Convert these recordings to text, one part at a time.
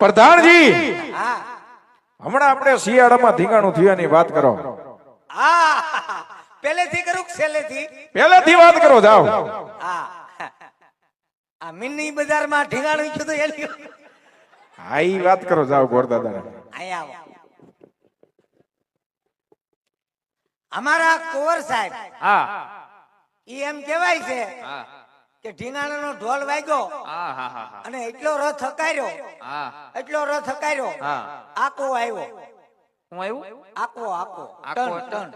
પ્રધાનજી હા હમણાં આપણે શિયાળામાં ધીંગાણું થયાની વાત કરો. હા પહેલેથી કરું કે છેલ્લેથી? પહેલેથી વાત કરો જાઓ. હા આ મિની બજારમાં ઢીંગાણું થયું તો એની હા ઈ વાત કરો જાઓ ગોરદાદા. અહીંયા આવો. અમારા કુંવર સાહેબ હા ઈ એમ કહેવાય છે હા કે ઢીંગાણાનો ઢોલ વાગ્યો હા હા હા અને એટલો રથ હકાર્યો, હા એટલો રથ હકાર્યો, હા આકો આવ્યો, હું આવ્યું આકો આકો આકો ટન ટન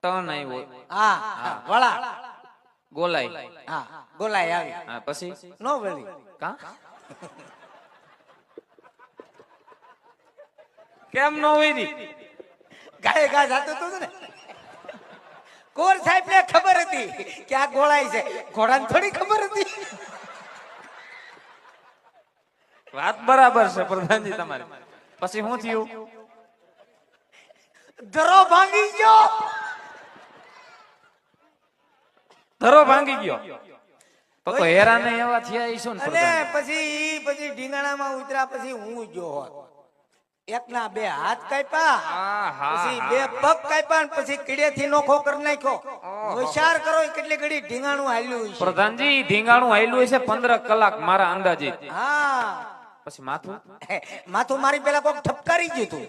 ટન આવ્યો હા હા વળા ગોલાઈ હા ગોલાઈ આવી હા પછી નો વળી કા કેમ નો વળી ગાય ગા જાતું હતું ને કોર સાહેબ ને ખબર હતી કે આ ગોળાઈ છે, ઘોડાને થોડી ખબર હતી. વાત બરાબર છે પ્રધાનજી તમારી. પછી શું થયું? ધરો ભાંગી ગયો. ધરો ભાંગી ગયો તો હેરાને એવા થયા ઈ શું ને અને પ્રધાનજી? પછી ઢીંગાણામાં ઉતરા પછી હું જો હોત. એકના બે હાથ કાપ્યા, પછી બે પગ કાપ્યા ને પછી કીડેથી નોખો કરી નાખ્યો. વિચાર કરો કેટલી ઘડી ઢીંગાણું હાલ્યું છે. પ્રધાનજી ધીંગાણું હાલ્યું છે 15 કલાક મારા અંદાજે. હા પછી માથું માથું મારી પેલા કોક ઠપકારી ગયું હતું.